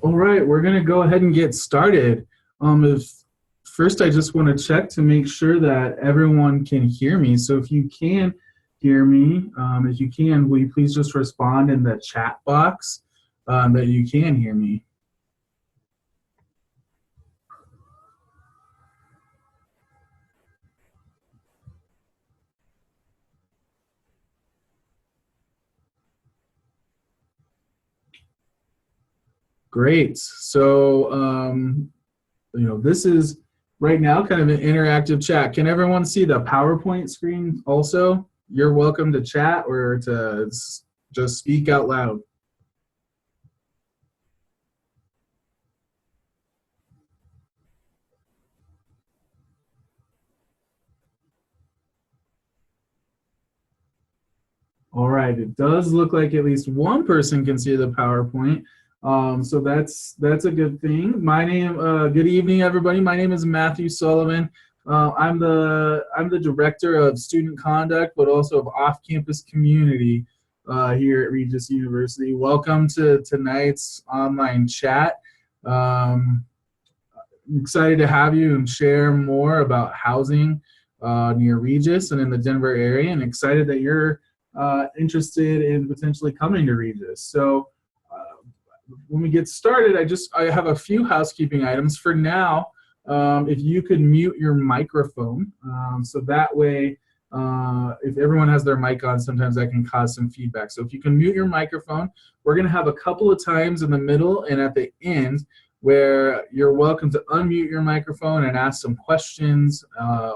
All right, we're going to go ahead and get started. If first, I just want to check to make sure that everyone can hear me. So if you can hear me, if you can, will you please just respond in the chat box that you can hear me? Great. So this is right now kind of an interactive chat. Can everyone see the PowerPoint screen also? You're welcome to chat or to just speak out loud. All right, it does look like at least one person can see the PowerPoint. So that's a good thing. Good evening, everybody. My name is Matthew Sullivan. I'm the director of student conduct, but also of off-campus community here at Regis University. Welcome to tonight's online chat. I'm excited to have you and share more about housing near Regis and in the Denver area, and excited that you're interested in potentially coming to Regis. So when we get started, I have a few housekeeping items. For now, if you could mute your microphone, so that way, if everyone has their mic on, sometimes that can cause some feedback. So if you can mute your microphone, we're going to have a couple of times in the middle and at the end where you're welcome to unmute your microphone and ask some questions,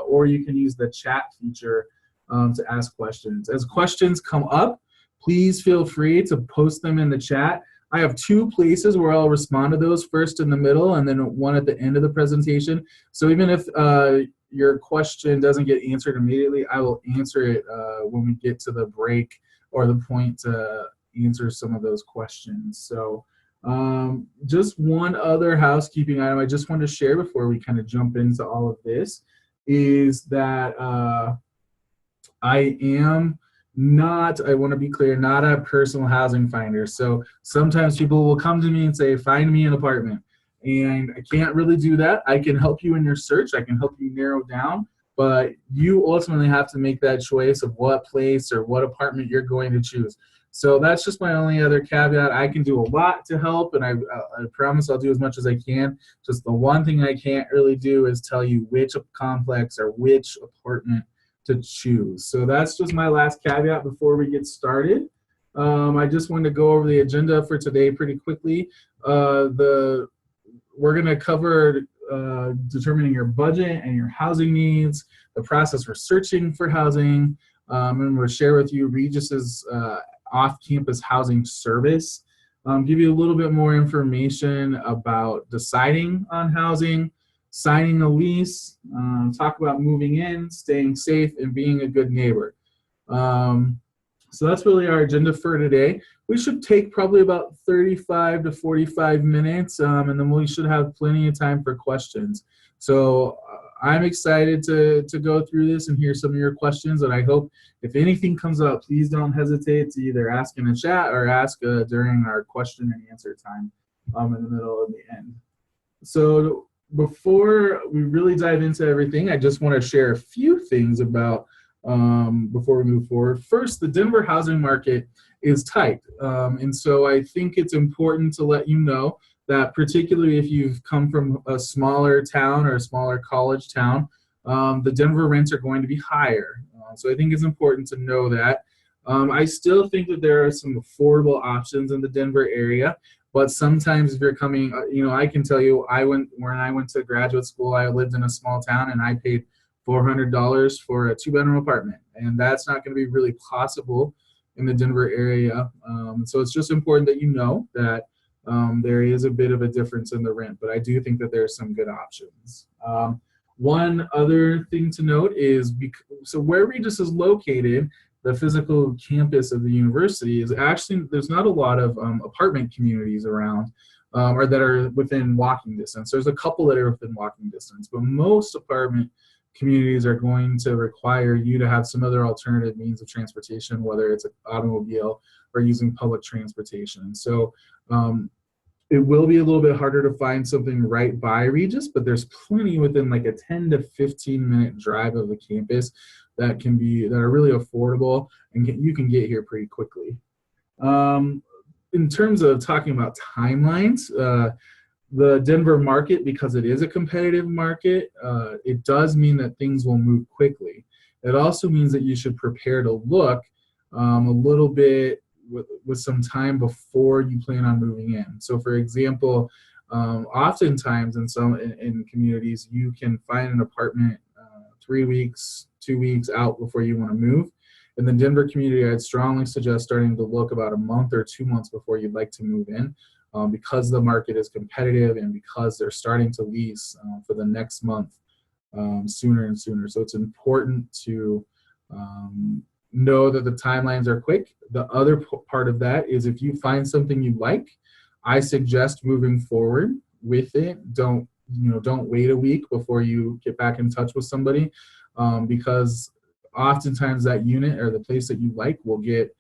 or you can use the chat feature to ask questions. As questions come up, please feel free to post them in the chat. I have two places where I'll respond to those, first in the middle and then one at the end of the presentation. So even if your question doesn't get answered immediately, I will answer it when we get to the break or the point to answer some of those questions. So just one other housekeeping item I just want to share before we kind of jump into all of this is that I am not, I want to be clear, not a personal housing finder. So sometimes people will come to me and say, find me an apartment. And I can't really do that. I can help you in your search. I can help you narrow down. But you ultimately have to make that choice of what place or what apartment you're going to choose. So that's just my only other caveat. I can do a lot to help, and I promise I'll do as much as I can. Just the one thing I can't really do is tell you which complex or which apartment to choose. So that's just my last caveat before we get started. I just wanted to go over the agenda for today pretty quickly. We're going to cover determining your budget and your housing needs, the process for searching for housing, and we'll share with you Regis's off-campus housing service, give you a little bit more information about deciding on housing, signing a lease, talk about moving in, staying safe, and being a good neighbor. So that's really our agenda for today. We should take probably about 35 to 45 minutes, and then we should have plenty of time for questions. So I'm excited to go through this and hear some of your questions, and I hope if anything comes up, please don't hesitate to either ask in the chat or ask during our question and answer time in the middle and the end. So before we really dive into everything, I just want to share a few things about before we move forward. First, the Denver housing market is tight. And so I think it's important to let you know that particularly if you've come from a smaller town or a smaller college town, the Denver rents are going to be higher. So I think it's important to know that. I still think that there are some affordable options in the Denver area. But sometimes if you're coming, I can tell you, when I went to graduate school, I lived in a small town and I paid $400 for a 2-bedroom apartment. And that's not going to be really possible in the Denver area. So it's just important that you know that there is a bit of a difference in the rent, but I do think that there are some good options. One other thing to note is, so where Regis is located, the physical campus of the university is actually, there's not a lot of apartment communities around or that are within walking distance. There's a couple that are within walking distance, but most apartment communities are going to require you to have some other alternative means of transportation, whether it's an automobile or using public transportation. So It will be a little bit harder to find something right by Regis, but there's plenty within like a 10 to 15-minute drive of the campus that are really affordable, and you can get here pretty quickly. In terms of talking about timelines, the Denver market, because it is a competitive market, it does mean that things will move quickly. It also means that you should prepare to look a little bit with some time before you plan on moving in. So for example, oftentimes in communities, you can find an apartment 3 weeks, 2 weeks out before you want to move. In the Denver community, I'd strongly suggest starting to look about a month or 2 months before you'd like to move in, because the market is competitive and because they're starting to lease for the next month sooner and sooner. So it's important to know that the timelines are quick. The other part of that is if you find something you like, I suggest moving forward with it. Don't wait a week before you get back in touch with somebody, because oftentimes that unit or the place that you like will get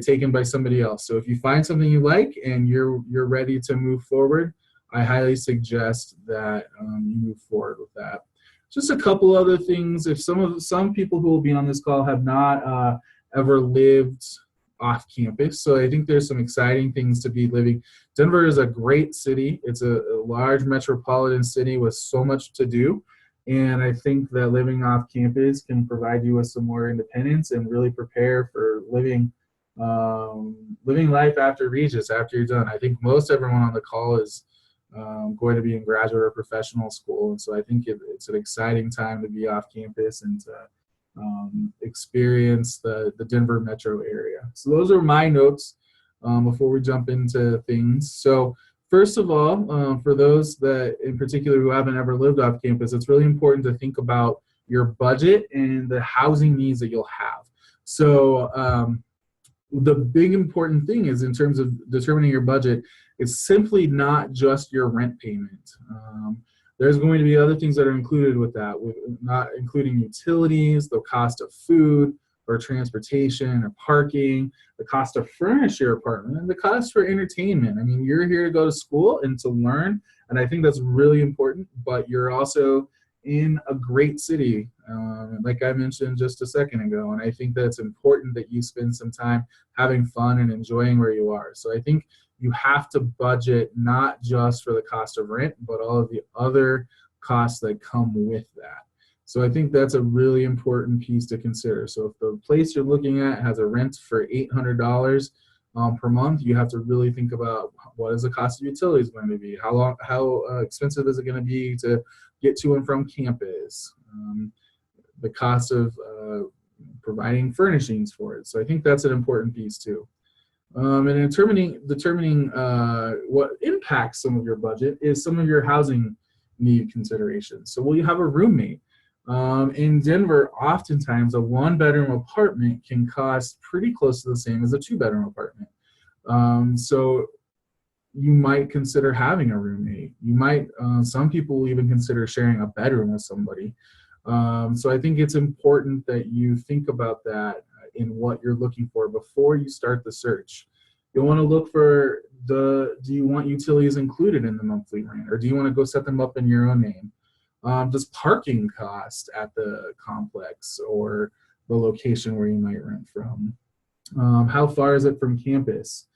taken by somebody else. So if you find something you like and you're ready to move forward, I highly suggest that you move forward with that. Just a couple other things. If some people who will be on this call have not ever lived off campus, so I think there's some exciting things to be living. Denver is a great city. It's a large metropolitan city with so much to do. And I think that living off campus can provide you with some more independence and really prepare for living life after Regis, after you're done. I think most everyone on the call is going to be in graduate or professional school. And so I think it's an exciting time to be off campus and to experience the Denver metro area. So those are my notes before we jump into things. So first of all, for those that in particular who haven't ever lived off campus, it's really important to think about your budget and the housing needs that you'll have. So the big important thing is in terms of determining your budget, it's simply not just your rent payment. There's going to be other things that are included with that, not including utilities, the cost of food or transportation or parking, the cost to furnish your apartment, and the cost for entertainment. I mean, you're here to go to school and to learn, and I think that's really important, but you're also in a great city, like I mentioned just a second ago, and I think that it's important that you spend some time having fun and enjoying where you are. So I think you have to budget not just for the cost of rent, but all of the other costs that come with that. So I think that's a really important piece to consider. So if the place you're looking at has a rent for $800 per month, you have to really think about what is the cost of utilities going to be? How expensive is it going to be to get to and from campus? The cost of providing furnishings for it. So I think that's an important piece too. And in determining what impacts some of your budget is some of your housing need considerations. So will you have a roommate? In Denver, oftentimes a 1-bedroom apartment can cost pretty close to the same as a 2-bedroom apartment. So you might consider having a roommate. You might, some people will even consider sharing a bedroom with somebody. So I think it's important that you think about that in what you're looking for before you start the search. You'll want to look for do you want utilities included in the monthly rent, or do you want to go set them up in your own name? Does parking cost at the complex or the location where you might rent from? How far is it from campus?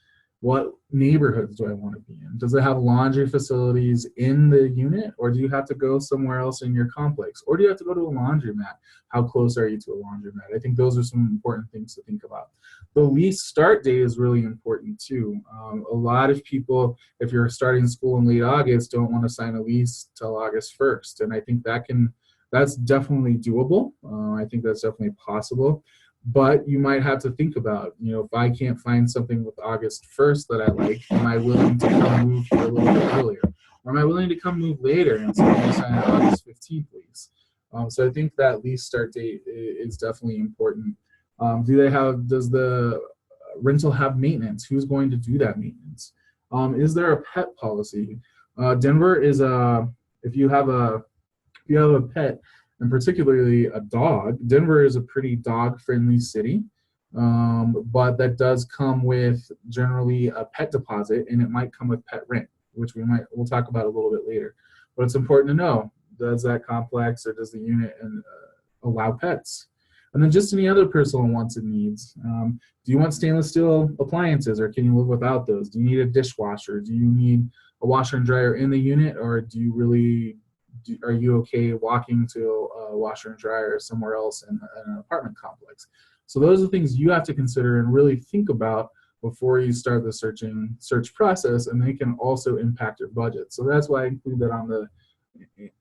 What neighborhoods do I want to be in? Does it have laundry facilities in the unit, or do you have to go somewhere else in your complex? Or do you have to go to a laundromat? How close are you to a laundromat? I think those are some important things to think about. The lease start date is really important too. A lot of people, if you're starting school in late August, don't want to sign a lease till August 1st. And I think that's definitely doable. I think that's definitely possible. But you might have to think about, if I can't find something with August 1st that I like, am I willing to come move here a little bit earlier? Or am I willing to come move later and sign an August 15th lease? So I think that lease start date is definitely important. Does the rental have maintenance? Who's going to do that maintenance? Is there a pet policy? Denver is if you have a pet, and particularly a dog, Denver is a pretty dog-friendly city, but that does come with generally a pet deposit, and it might come with pet rent. which we'll talk about a little bit later. But it's important to know, does that complex or does the unit allow pets? And then just any other personal wants and needs. Do you want stainless steel appliances, or can you live without those? Do you need a dishwasher? Do you need a washer and dryer in the unit, or do you really, are you okay walking to a washer and dryer somewhere else in an apartment complex? So those are things you have to consider and really think about before you start the search process, and they can also impact your budget. So that's why I include that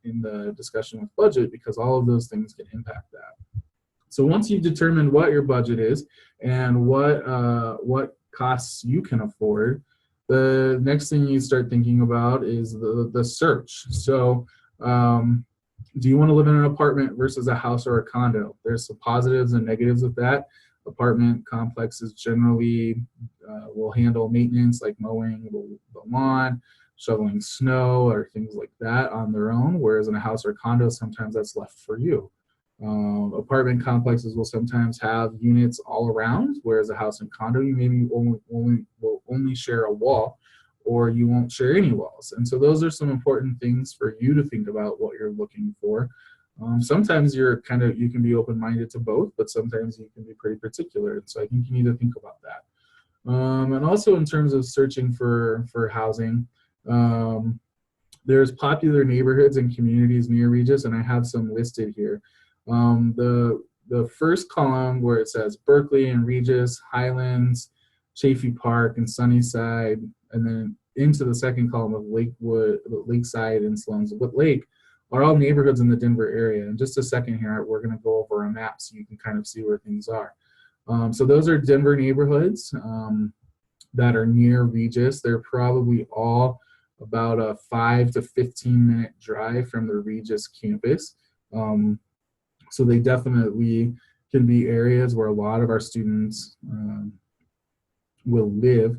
in the discussion with budget, because all of those things can impact that. So once you've determined what your budget is and what costs you can afford, the next thing you start thinking about is the search. So do you want to live in an apartment versus a house or a condo? There's some positives and negatives with that. Apartment complexes generally will handle maintenance like mowing the lawn, shoveling snow, or things like that on their own, whereas in a house or condo, sometimes that's left for you. Apartment complexes will sometimes have units all around, whereas a house and condo, you maybe will only share a wall, or you won't share any walls. And so those are some important things for you to think about what you're looking for. Sometimes you can be open-minded to both, but sometimes you can be pretty particular. And so I think you need to think about that. And also in terms of searching for housing, there's popular neighborhoods and communities near Regis, and I have some listed here. The first column where it says Berkeley and Regis, Highlands, Chafee Park, and Sunnyside, and then into the second column of Lakewood, Lakeside, and Sloan's Lake, are all neighborhoods in the Denver area. In just a second here, we're going to go over a map so you can kind of see where things are. So those are Denver neighborhoods that are near Regis. They're probably all about a 5 to 15-minute drive from the Regis campus. So they definitely can be areas where a lot of our students will live.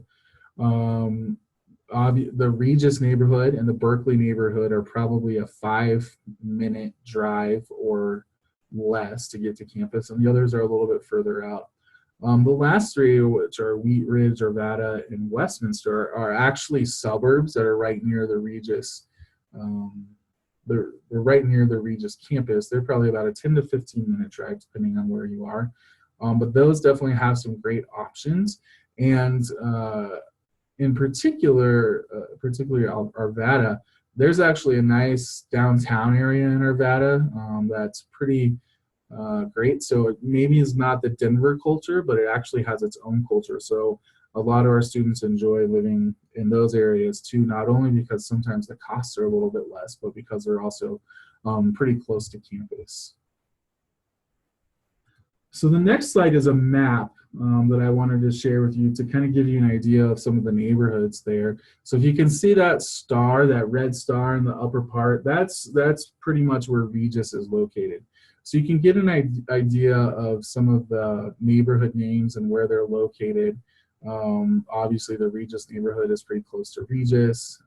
The Regis neighborhood and the Berkeley neighborhood are probably a 5-minute drive or less to get to campus, and the others are a little bit further out. The last three, which are Wheat Ridge, Arvada, and Westminster, are actually suburbs that are right near the Regis. They're right near the Regis campus. They're probably about a 10 to 15-minute drive, depending on where you are. But those definitely have some great options. And in particularly Arvada, there's actually a nice downtown area in Arvada that's pretty great. So it maybe is not the Denver culture, but it actually has its own culture. So a lot of our students enjoy living in those areas too, not only because sometimes the costs are a little bit less, but because they're also pretty close to campus. So the next slide is a map that I wanted to share with you to kind of give you an idea of some of the neighborhoods there. So if you can see that star, that red star in the upper part, that's pretty much where Regis is located. So you can get an idea of some of the neighborhood names and where they're located. Obviously the Regis neighborhood is pretty close to Regis.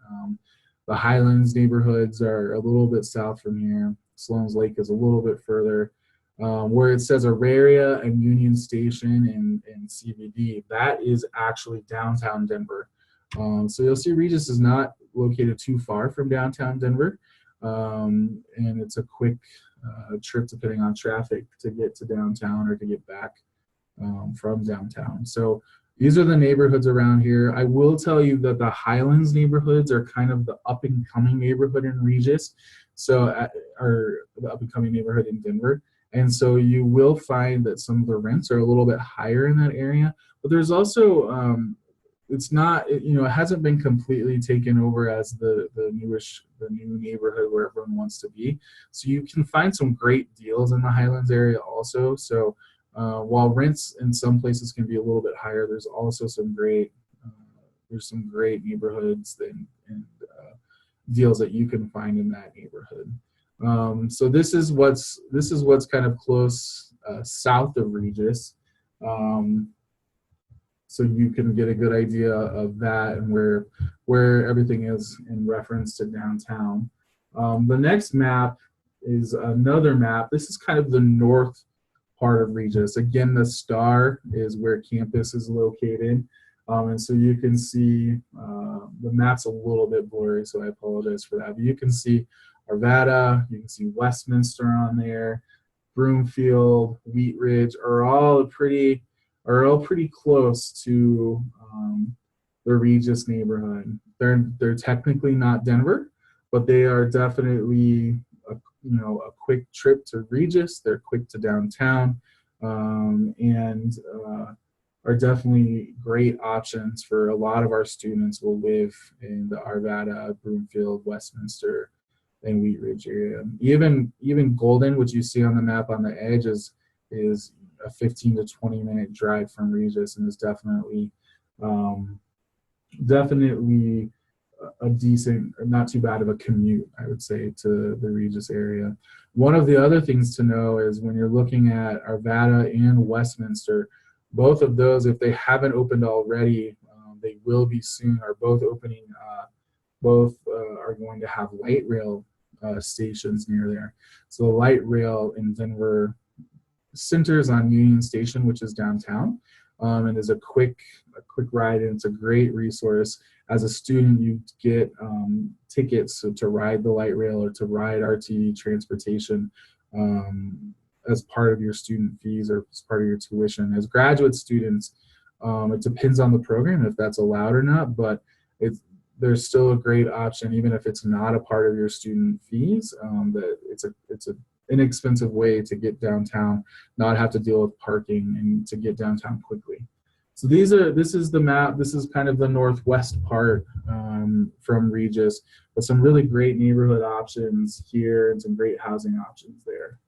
The Highlands neighborhoods are a little bit south from here. Sloan's Lake is a little bit further. Where it says Auraria and Union Station and CBD, that is actually downtown Denver. So you'll see Regis is not located too far from downtown Denver, and it's a quick trip depending on traffic to get to downtown or to get back from downtown. So these are the neighborhoods around here. I will tell you that the Highlands neighborhoods are kind of the up-and-coming neighborhood in Regis, or the up-and-coming neighborhood in Denver. And so you will find that some of the rents are a little bit higher in that area, but there's also, it hasn't been completely taken over as the new neighborhood where everyone wants to be. So you can find some great deals in the Highlands area also. So while rents in some places can be a little bit higher, there's also some great neighborhoods and deals that you can find in that neighborhood. So this is what's kind of close south of Regis, so you can get a good idea of that and where everything is in reference to downtown. The next map is another map. This is kind of the north part of Regis. Again, the star is where campus is located, and so you can see the map's a little bit blurry, so I apologize for that. But you can see Arvada, you can see Westminster on there, Broomfield, Wheat Ridge are all pretty close to the Regis neighborhood. They're technically not Denver, but they are definitely a quick trip to Regis. They're quick to downtown, and are definitely great options for a lot of our students who live in the Arvada, Broomfield, Westminster, and Wheat Ridge area. Even Golden, which you see on the map on the edge, is a 15 to 20-minute drive from Regis, and is definitely a decent, not too bad of a commute, I would say, to the Regis area. One of the other things to know is when you're looking at Arvada and Westminster, both of those, if they haven't opened already, they will be soon, are both opening. Both are going to have light rail stations near there. So the light rail in Denver centers on Union Station, which is downtown, and is a quick ride, and it's a great resource. As a student, you get tickets to ride the light rail or to ride RTD transportation as part of your student fees or as part of your tuition. As graduate students, it depends on the program if that's allowed or not, but there's still a great option, even if it's not a part of your student fees. That it's an inexpensive way to get downtown, not have to deal with parking, and to get downtown quickly. So this is the map. This is kind of the northwest part from Regis, but some really great neighborhood options here and some great housing options there.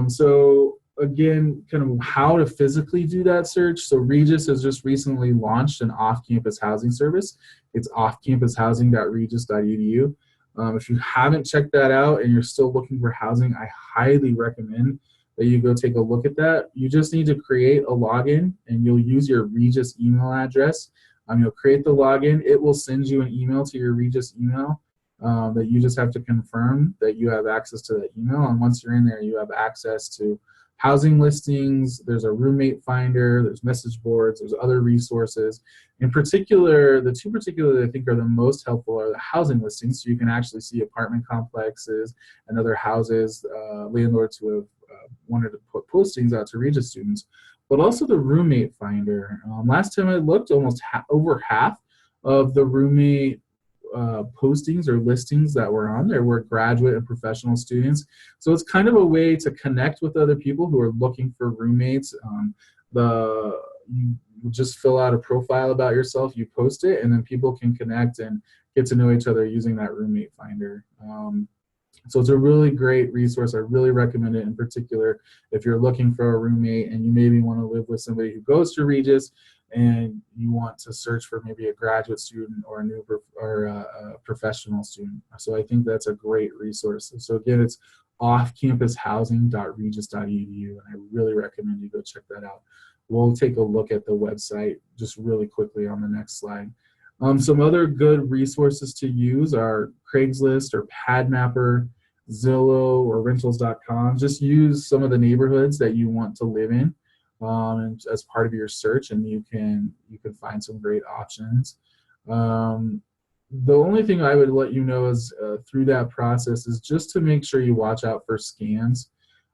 So again, kind of how to physically do that search. So Regis has just recently launched an off-campus housing service. It's offcampushousing.regis.edu. If you haven't checked that out and you're still looking for housing, I highly recommend that you go take a look at that. You just need to create a login, and you'll use your Regis email address. You'll create the login. It will send you an email to your Regis email that you just have to confirm that you have access to that email. And once you're in there, you have access to housing listings. There's a roommate finder. There's message boards. There's other resources. In particular, the two particular that I think are the most helpful are the housing listings. So you can actually see apartment complexes and other houses, landlords who have wanted to put postings out to Regis students, but also the roommate finder. Last time I looked, almost over half of the roommate postings or listings that were on there were graduate and professional students. So it's kind of a way to connect with other people who are looking for roommates. You just fill out a profile about yourself, you post it, and then people can connect and get to know each other using that roommate finder. So it's a really great resource. I really recommend it, in particular if you're looking for a roommate and you maybe want to live with somebody who goes to Regis and you want to search for maybe a graduate student or a professional student. So I think that's a great resource. So again, it's offcampushousing.regis.edu, and I really recommend you go check that out. We'll take a look at the website just really quickly on the next slide. Some other good resources to use are Craigslist or PadMapper, Zillow, or Rentals.com. Just use some of the neighborhoods that you want to live in and as part of your search, and you can find some great options. The only thing I would let you know is through that process is just to make sure you watch out for scams.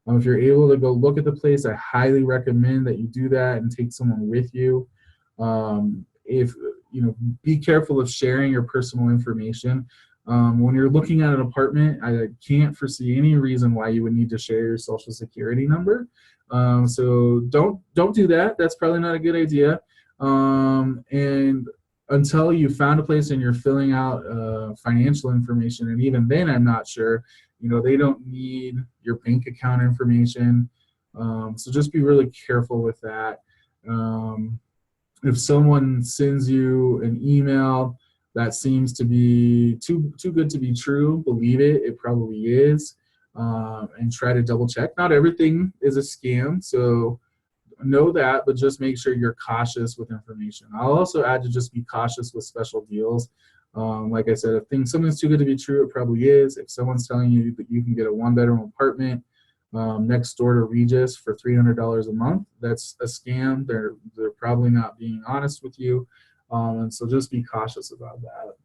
If you're able to go look at the place, I highly recommend that you do that and take someone with you. Be careful of sharing your personal information. When you're looking at an apartment, I can't foresee any reason why you would need to share your social security number. So don't do that. That's probably not a good idea. And until you found a place and you're filling out financial information, and even then I'm not sure, they don't need your bank account information. So just be really careful with that. If someone sends you an email that seems to be too good to be true, believe it. It probably is, and try to double check. Not everything is a scam, so know that, but just make sure you're cautious with information. I'll also add to just be cautious with special deals. Like I said, if something's too good to be true, it probably is. If someone's telling you that you can get a one-bedroom apartment next door to Regis for $300 a month, that's a scam. They're probably not being honest with you. And so just be cautious about that.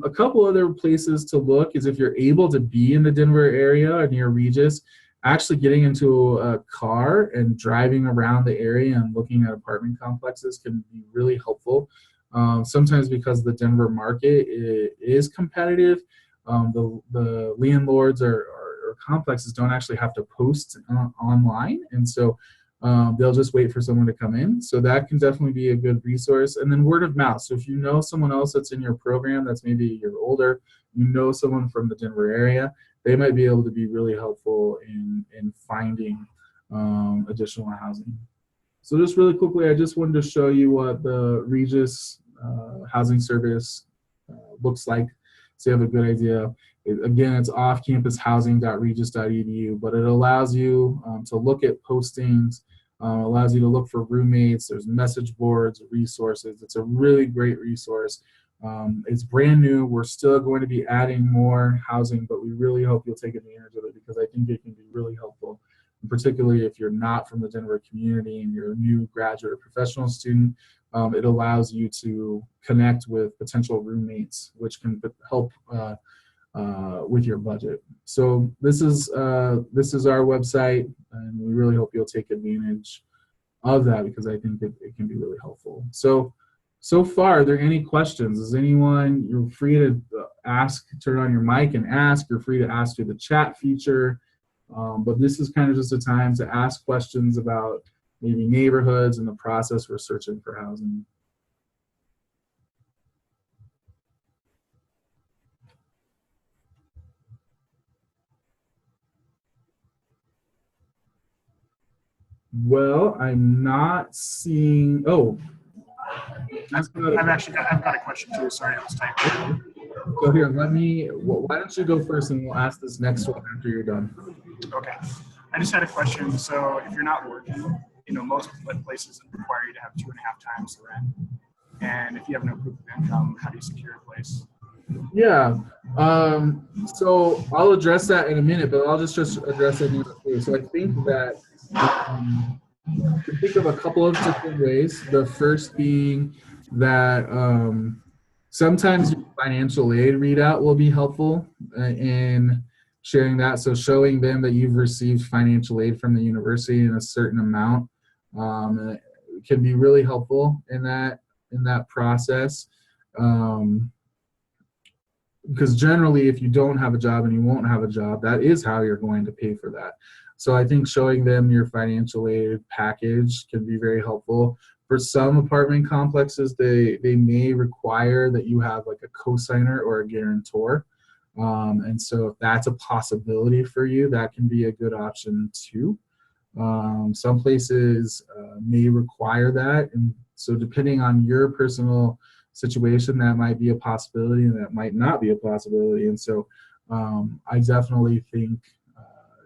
A couple other places to look is if you're able to be in the Denver area or near Regis, actually getting into a car and driving around the area and looking at apartment complexes can be really helpful. Sometimes because the Denver market is competitive, the landlords or complexes don't actually have to post online, and so they'll just wait for someone to come in. So that can definitely be a good resource. And then word of mouth. So if you know someone else that's in your program that's maybe a year older, you know someone from the Denver area, they might be able to be really helpful in finding additional housing. So just really quickly, I just wanted to show you what the Regis housing service looks like, so you have a good idea. Again, it's offcampushousing.regis.edu, but it allows you to look at postings, allows you to look for roommates. There's message boards, resources. It's a really great resource. It's brand new. We're still going to be adding more housing, but we really hope you'll take advantage of it because I think it can be really helpful, and particularly if you're not from the Denver community and you're a new graduate or professional student. It allows you to connect with potential roommates, which can help with your budget. So this is our website, and we really hope you'll take advantage of that because I think it can be really helpful. So far, are there any questions? Is anyone, you're free to ask, turn on your mic and ask. You're free to ask through the chat feature. But this is kind of just a time to ask questions about maybe neighborhoods and the process we're searching for housing. Well, I'm not seeing, oh. I've got a question too, sorry, I was typing. So here, why don't you go first and we'll ask this next one after you're done. Okay, I just had a question. So if you're not working, most places require you to have 2.5 times the rent. And if you have no proof of income, how do you secure a place? Yeah, so I'll address that in a minute, but I'll just address it now. So I think that you can think of a couple of different ways. The first being that sometimes your financial aid readout will be helpful in sharing that. So showing them that you've received financial aid from the university in a certain amount can be really helpful in that process. Because generally, if you don't have a job and you won't have a job, that is how you're going to pay for that. So I think showing them your financial aid package can be very helpful. For some apartment complexes, they may require that you have like a cosigner or a guarantor. And so if that's a possibility for you, that can be a good option too. Some places may require that. And so depending on your personal situation, that might be a possibility and that might not be a possibility. And so I definitely think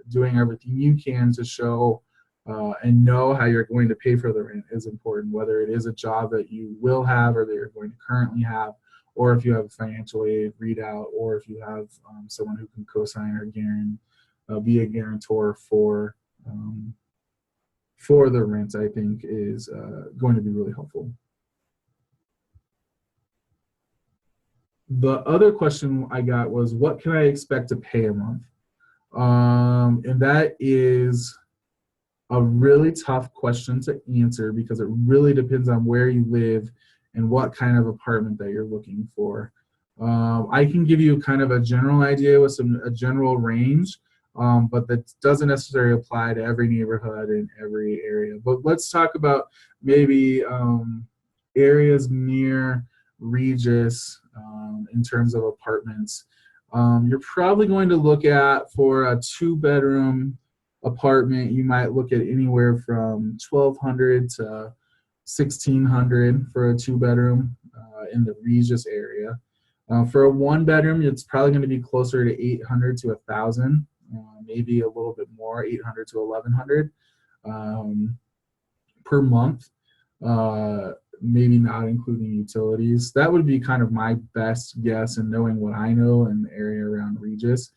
doing everything you can to show and know how you're going to pay for the rent is important, whether it is a job that you will have or that you're going to currently have, or if you have a financial aid readout, or if you have someone who can co-sign or be a guarantor for the rent, I think is going to be really helpful. The other question I got was, what can I expect to pay a month? And that is a really tough question to answer because it really depends on where you live and what kind of apartment that you're looking for. I can give you kind of a general idea with a general range, but that doesn't necessarily apply to every neighborhood in every area. But let's talk about maybe areas near Regis in terms of apartments. You're probably going to look at, for a 2-bedroom apartment, you might look at anywhere from $1,200 to $1,600 for a 2-bedroom in the Regis area. For a 1-bedroom, it's probably going to be closer to $800 to $1,000, maybe a little bit more, $800 to $1,100 per month. Maybe not including utilities. That would be kind of my best guess in knowing what I know in the area around Regis.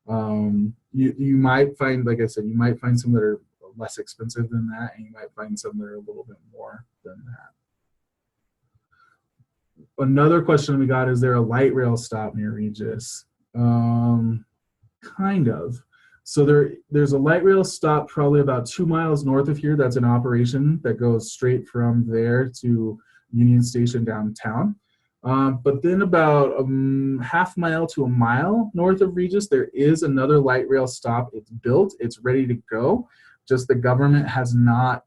You might find, like I said, you might find some that are less expensive than that, and you might find some that are a little bit more than Another question we got, is there a light rail stop near Regis? Kind of. So there's a light rail stop probably about 2 miles north of here that's in operation that goes straight from there to Union Station downtown. But then about a half mile to a mile north of Regis, there is another light rail stop. It's built, it's ready to go. Just the government has not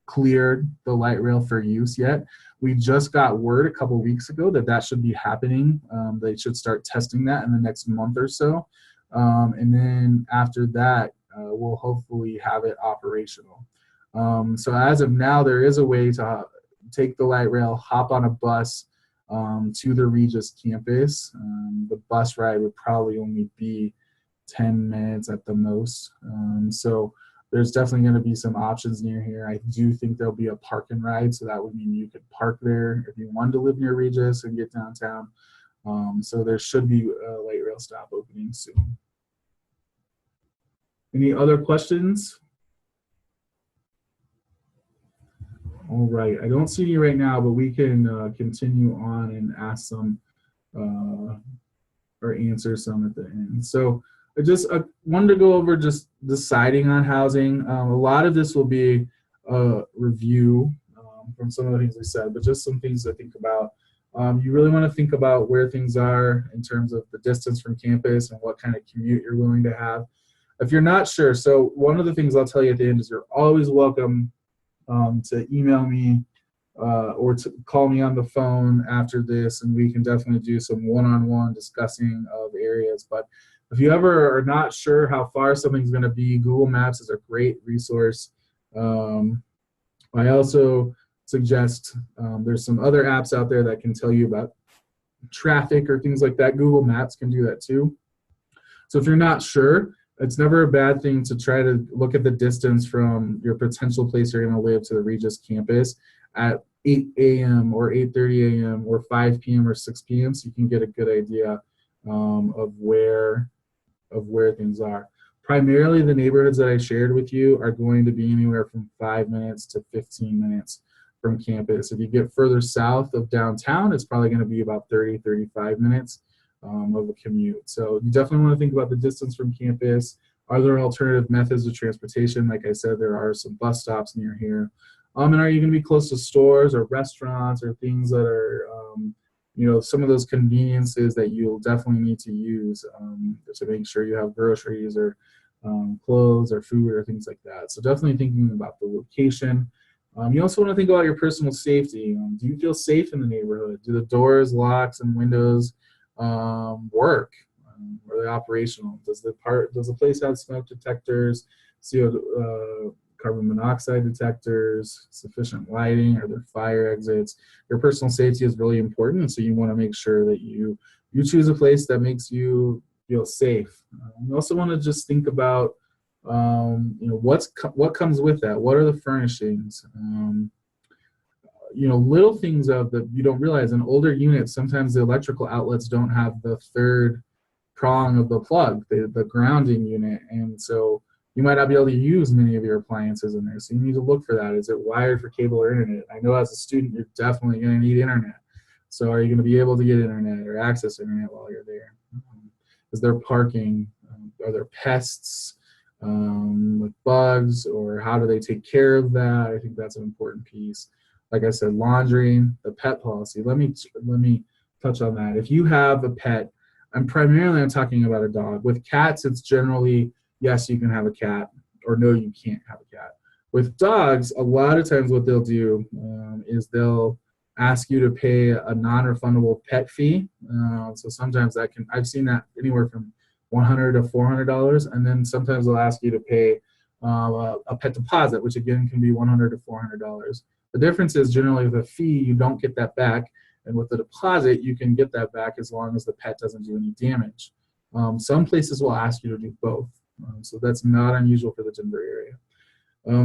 cleared the light rail for use yet. We just got word a couple weeks ago that that should be happening. They should start testing that in the next month or so. And then after that, we'll hopefully have it operational. So as of now, there is a way to take the light rail, hop on a bus to the Regis campus. The bus ride would probably only be 10 minutes at the most. So there's definitely going to be some options near here. I do think there'll be a park and ride, so that would mean you could park there if you wanted to live near Regis and get downtown. So there should be a light rail stop opening soon. Any other questions? All right, I don't see any right now, but we can continue on and ask some or answer some at the end. So I wanted to go over just deciding on housing. A lot of this will be a review from some of the things we said, but just some things to think about. You really want to think about where things are in terms of the distance from campus and what kind of commute you're willing to have. If you're not sure, so one of the things I'll tell you at the end is you're always welcome to email me or to call me on the phone after this, and we can definitely do some one-on-one discussing of areas. But if you ever are not sure how far something's going to be, Google Maps is a great resource. I also suggest there's some other apps out there that can tell you about traffic or things like that. Google Maps can do that too. So if you're not sure, it's never a bad thing to try to look at the distance from your potential place you're going to live to the Regis campus at 8 a.m. or 8:30 a.m. or 5 p.m. or 6 p.m. so you can get a good idea of where things are. Primarily, the neighborhoods that I shared with you are going to be anywhere from 5 minutes to 15 minutes from campus. If you get further south of downtown, it's probably going to be about 30-35 minutes of a commute. So you definitely want to think about the distance from campus. Are there alternative methods of transportation? Like I said, there are some bus stops near here. And are you going to be close to stores or restaurants or things that are, some of those conveniences that you'll definitely need to use to make sure you have groceries or clothes or food or things like that. So definitely thinking about the location. You also want to think about your personal safety. Do you feel safe in the neighborhood? Do the doors, locks, and windows work? Are they operational? Does the place have smoke detectors, CO, carbon monoxide detectors, sufficient lighting? Are there fire exits? Your personal safety is really important, so you want to make sure that you choose a place that makes you feel safe. You also want to just think about what comes with that. What are the furnishings? Little things that you don't realize. In older units, sometimes the electrical outlets don't have the third prong of the plug, the grounding unit, and so you might not be able to use many of your appliances in there. So you need to look for that. Is it wired for cable or internet? I know as a student, you're definitely going to need internet. So are you going to be able to get internet or access internet while you're there? Is there parking? Are there pests with bugs, or how do they take care of that? I think that's an important piece. Like I said, laundry, the pet policy. Let me touch on that. If you have a pet, I'm talking about a dog. With cats, it's generally, yes, you can have a cat, or no, you can't have a cat. With dogs, a lot of times what they'll do is they'll ask you to pay a non-refundable pet fee. So sometimes I've seen that anywhere from $100 to $400, and then sometimes they'll ask you to pay a pet deposit, which again can be $100 to $400. The difference is generally with a fee, you don't get that back, and with the deposit, you can get that back as long as the pet doesn't do any damage. Some places will ask you to do both, so that's not unusual for the Denver area.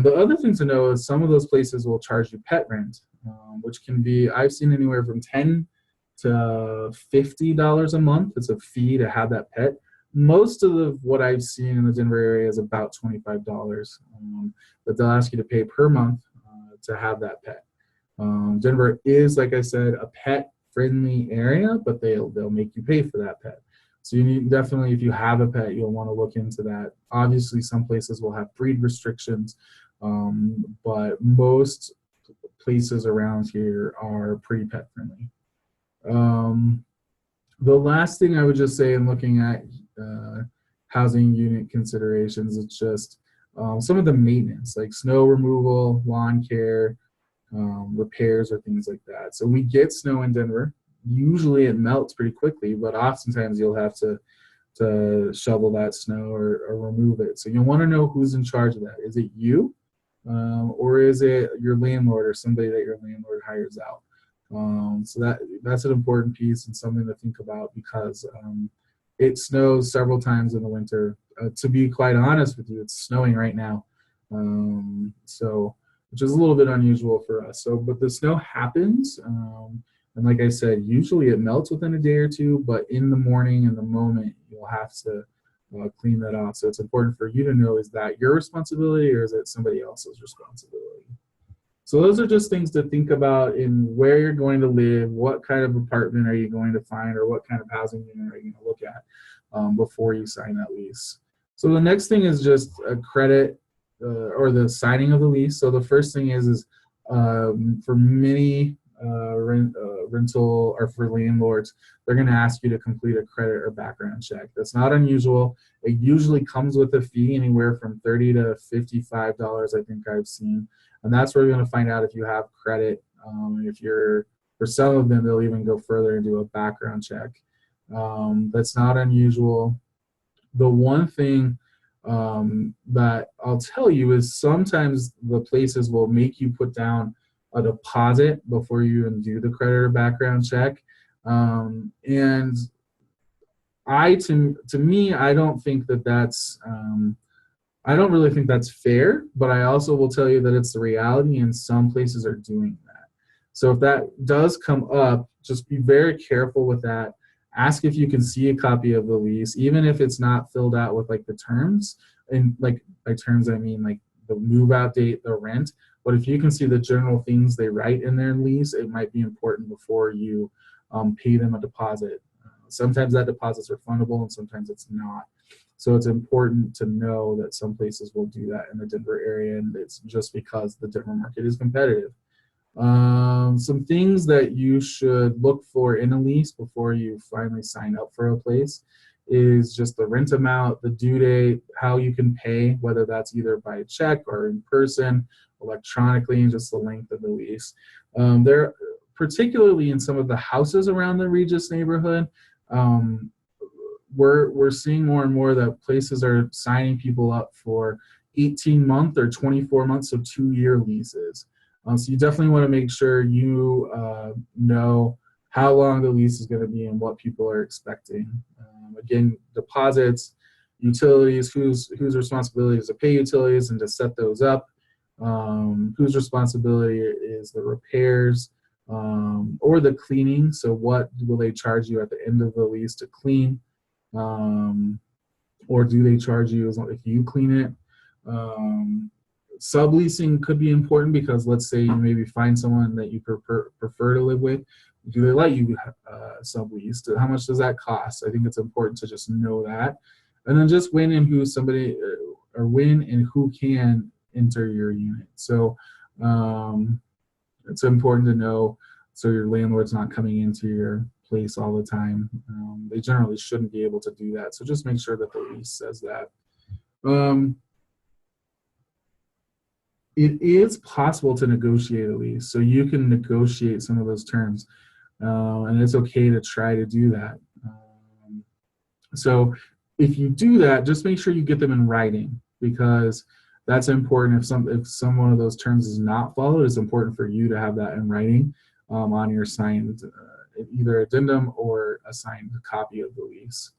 The other thing to know is some of those places will charge you pet rent, which can be, I've seen anywhere from $10 to $50 a month. It's a fee to have that pet. Most of what I've seen in the Denver area is about $25 that they'll ask you to pay per month to have that pet. Denver is, like I said, a pet-friendly area, but they'll make you pay for that pet. So you need, definitely, if you have a pet, you'll want to look into that. Obviously, some places will have breed restrictions, but most places around here are pretty pet-friendly. Um, the last thing I would just say in looking at housing unit considerations, it's just some of the maintenance, like snow removal, lawn care, repairs, or things like that. So we get snow in Denver. Usually it melts pretty quickly, but oftentimes you'll have to shovel that snow or remove it. So you'll want to know who's in charge of that. Is it you, or is it your landlord or somebody that your landlord hires out? So that's an important piece and something to think about, because it snows several times in the winter. To be quite honest with you, it's snowing right now, so which is a little bit unusual for us. So, but the snow happens, and like I said, usually it melts within a day or two. But in the morning, in the moment, you'll have to clean that off. So it's important for you to know: is that your responsibility or is it somebody else's responsibility? So those are just things to think about in where you're going to live, what kind of apartment are you going to find, or what kind of housing unit are you going to look at before you sign that lease. So the next thing is just a credit or the signing of the lease. So the first thing is for many rental or for landlords, they're going to ask you to complete a credit or background check. That's not unusual. It usually comes with a fee anywhere from $30 to $55, I think I've seen. And that's where you're going to find out if you have credit. If you're, for some of them, they'll even go further and do a background check. That's not unusual. The one thing that I'll tell you is sometimes the places will make you put down a deposit before you even do the credit or background check. And to me, I don't think that that's I don't really think that's fair, but I also will tell you that it's the reality, and some places are doing that. So if that does come up, just be very careful with that. Ask if you can see a copy of the lease, even if it's not filled out with like the terms. And like by terms, I mean like the move out date, the rent. But if you can see the general things they write in their lease, it might be important before you pay them a deposit. Sometimes that deposit's refundable and sometimes it's not. So it's important to know that some places will do that in the Denver area, and it's just because the Denver market is competitive. Some things that you should look for in a lease before you finally sign up for a place is just the rent amount, the due date, how you can pay, whether that's either by check or in person, electronically, and just the length of the lease. There, particularly in some of the houses around the Regis neighborhood, we're seeing more and more that places are signing people up for 18-month or 24 months, so 2-year leases. So you definitely want to make sure you know how long the lease is going to be and what people are expecting. Again, deposits, utilities, whose responsibility is to pay utilities and to set those up, whose responsibility is the repairs or the cleaning. So what will they charge you at the end of the lease to clean? Or do they charge you if you clean it? Subleasing could be important because let's say you maybe find someone that you prefer to live with. Do they let you sublease? How much does that cost? I think it's important to just know that. And then just when and who somebody, or when and who can enter your unit. So it's important to know so your landlord's not coming into your place all the time. They generally shouldn't be able to do that. So just make sure that the lease says that. It is possible to negotiate a lease. So you can negotiate some of those terms. And it's okay to try to do that. So if you do that, just make sure you get them in writing, because that's important. If some one of those terms is not followed, it's important for you to have that in writing on your signed either addendum or a signed copy of the lease.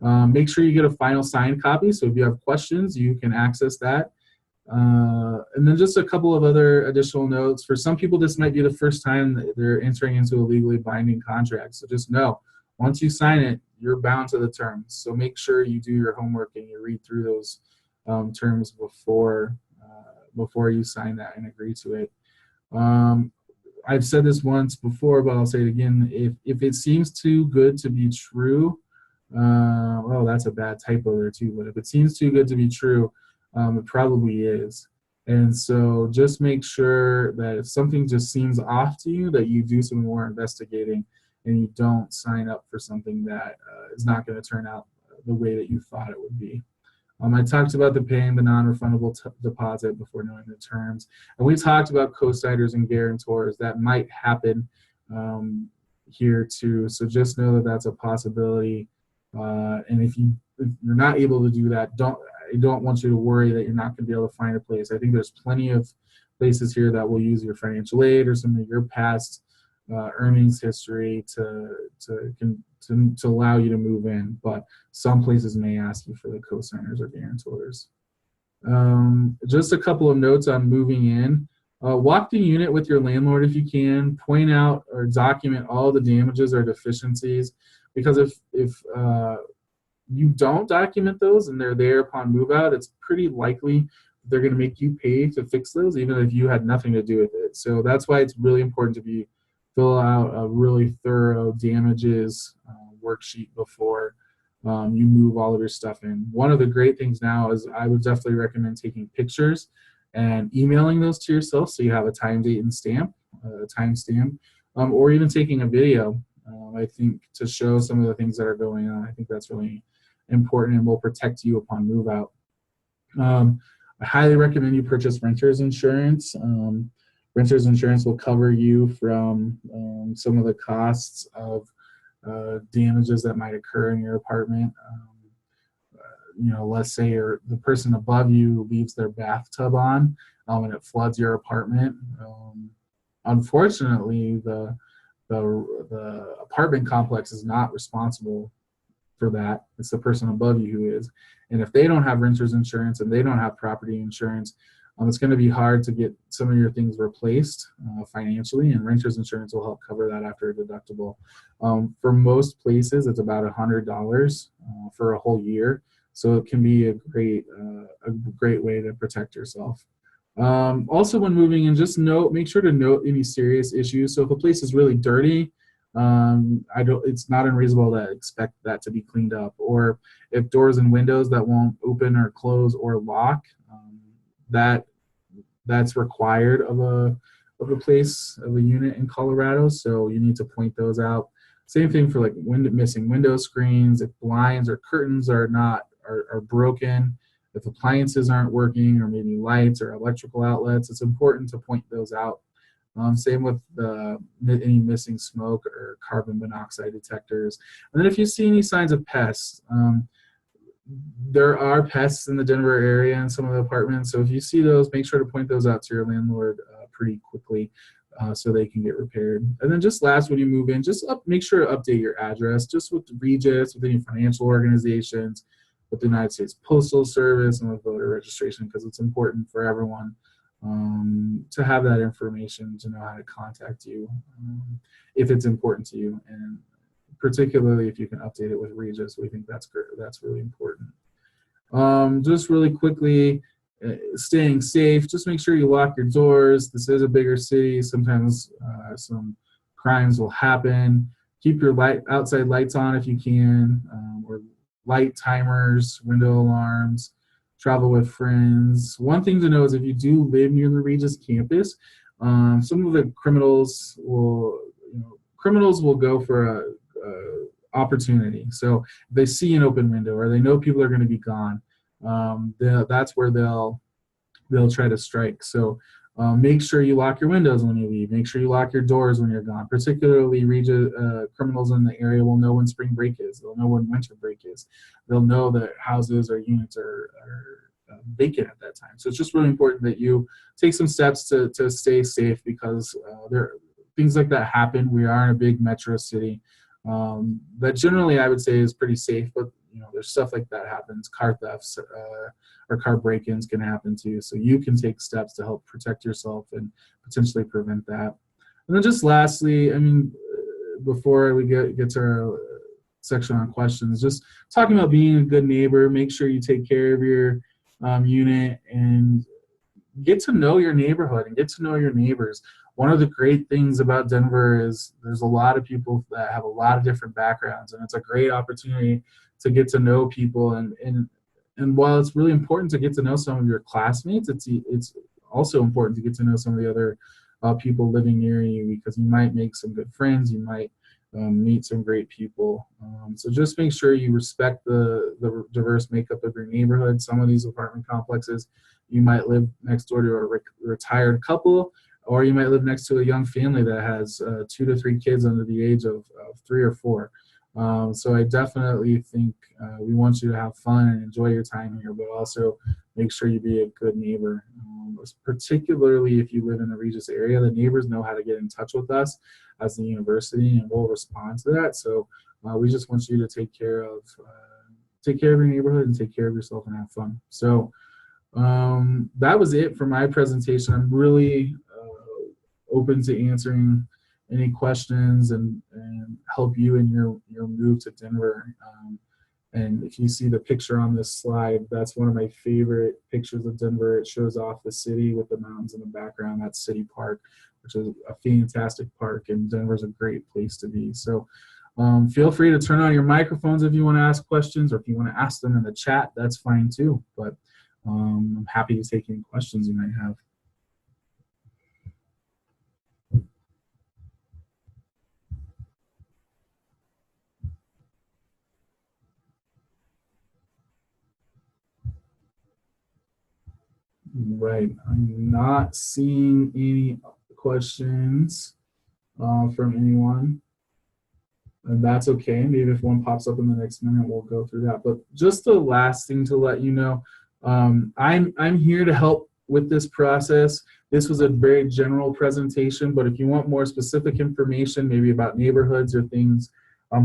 Make sure you get a final signed copy, so if you have questions, you can access that. And then just a couple of other additional notes. For some people, this might be the first time that they're entering into a legally binding contract. So just know, once you sign it, you're bound to the terms. So make sure you do your homework and you read through those before you sign that and agree to it. I've said this once before, but I'll say it again. If it seems too good to be true, well, that's a bad typo there too. But if it seems too good to be true, it probably is. And so just make sure that if something just seems off to you, that you do some more investigating and you don't sign up for something that is not going to turn out the way that you thought it would be. I talked about the paying the non-refundable deposit before knowing the terms. And we talked about co-signers and guarantors. That might happen here too. So just know that that's a possibility. And if you're not able to do that, I don't want you to worry that you're not going to be able to find a place. I think there's plenty of places here that will use your financial aid or some of your past earnings history to allow you to move in, but some places may ask you for the co-signers or guarantors. Just a couple of notes on moving in. Walk the unit with your landlord if you can. Point out or document all the damages or deficiencies, because if you don't document those and they're there upon move out, it's pretty likely they're going to make you pay to fix those, even if you had nothing to do with it. So that's why it's really important to fill out a really thorough damages worksheet before you move all of your stuff in. One of the great things now is I would definitely recommend taking pictures and emailing those to yourself so you have a time, date, and timestamp, or even taking a video, I think, to show some of the things that are going on. I think that's really important and will protect you upon move out. I highly recommend you purchase renter's insurance. Renter's insurance will cover you from some of the costs of damages that might occur in your apartment. Let's say the person above you leaves their bathtub on and it floods your apartment. Unfortunately, the apartment complex is not responsible for that. It's the person above you who is. And if they don't have renter's insurance and they don't have property insurance, it's going to be hard to get some of your things replaced financially, and renter's insurance will help cover that after a deductible. For most places, it's about $100 for a whole year, so it can be a great way to protect yourself. Also, when moving in, make sure to note any serious issues. So if a place is really dirty, it's not unreasonable to expect that to be cleaned up. Or if doors and windows that won't open or close or lock, that's required of a unit in Colorado. So you need to point those out. Same thing for like missing window screens. If blinds or curtains are broken, if appliances aren't working, or maybe lights or electrical outlets, it's important to point those out. Same with any missing smoke or carbon monoxide detectors. And then if you see any signs of pests, there are pests in the Denver area in some of the apartments. So if you see those, make sure to point those out to your landlord pretty quickly so they can get repaired. And then just last, when you move in, make sure to update your address, just with Regis, with any financial organizations, with the United States Postal Service, and with voter registration, because it's important for everyone to have that information, to know how to contact you if it's important to you. And particularly if you can update it with Regis, we think that's great. That's really important. Just really quickly, staying safe. Just make sure you lock your doors. This is a bigger city. Sometimes some crimes will happen. Keep your outside lights on if you can, or light timers, window alarms. Travel with friends. One thing to know is if you do live near the Regis campus, some of the criminals will go for a opportunity. So if they see an open window or they know people are going to be gone, that's where they'll try to strike. So make sure you lock your windows when you leave. Make sure you lock your doors when you're gone. Particularly, criminals in the area will know when spring break is. They'll know when winter break is. They'll know that houses or units are vacant at that time. So it's just really important that you take some steps to stay safe, because things like that happen. We are in a big metro city that generally I would say is pretty safe, but there's stuff like that happens. Car thefts or car break-ins can happen too. So you can take steps to help protect yourself and potentially prevent that. And then just lastly, before we get to our section on questions, just talking about being a good neighbor. Make sure you take care of your unit and get to know your neighborhood and get to know your neighbors. one of the great things about Denver is there's a lot of people that have a lot of different backgrounds, and it's a great opportunity to get to know people. And while it's really important to get to know some of your classmates, it's also important to get to know some of the other people living near you, because you might make some good friends, you might meet some great people. So just make sure you respect the diverse makeup of your neighborhood. Some of these apartment complexes, you might live next door to a retired couple, or you might live next to a young family that has 2 to 3 kids under the age of 3 or 4. So I definitely think we want you to have fun and enjoy your time here, but also make sure you be a good neighbor. Particularly if you live in the Regis area, the neighbors know how to get in touch with us as the university, and we'll respond to that. So we just want you to take care of your neighborhood and take care of yourself and have fun. So that was it for my presentation. I'm really open to answering any questions and help you in your move to Denver. And if you see the picture on this slide, that's one of my favorite pictures of Denver. It shows off the city with the mountains in the background. That's City Park, which is a fantastic park, and Denver's a great place to be. So feel free to turn on your microphones if you want to ask questions, or if you want to ask them in the chat, that's fine too. But I'm happy to take any questions you might have. Right, I'm not seeing any questions from anyone, and that's okay. Maybe if one pops up in the next minute, we'll go through that. But just the last thing to let you know, I'm here to help with this process. This was a very general presentation, but if you want more specific information, maybe about neighborhoods or things,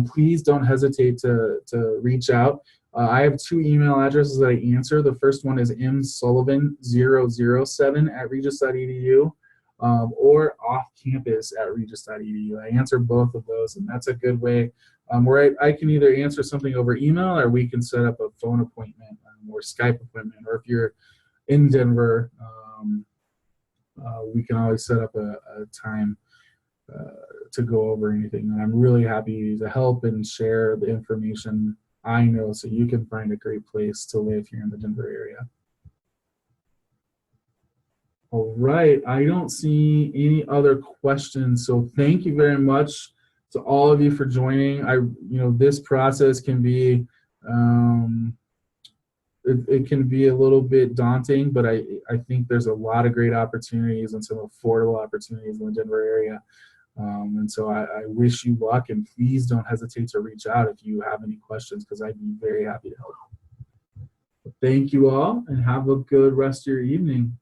please don't hesitate to reach out. I have 2 email addresses that I answer. The first one is msullivan007@regis.edu, or offcampus@regis.edu. I answer both of those, and that's a good way where I can either answer something over email, or we can set up a phone appointment or Skype appointment. Or if you're in Denver, we can always set up a time to go over anything. And I'm really happy to help and share the information I know, so you can find a great place to live here in the Denver area. All right, I don't see any other questions, so thank you very much to all of you for joining. This process can be it can be a little bit daunting, but I think there's a lot of great opportunities and some affordable opportunities in the Denver area. And so I wish you luck, and please don't hesitate to reach out if you have any questions, because I'd be very happy to help. Thank you all, and have a good rest of your evening.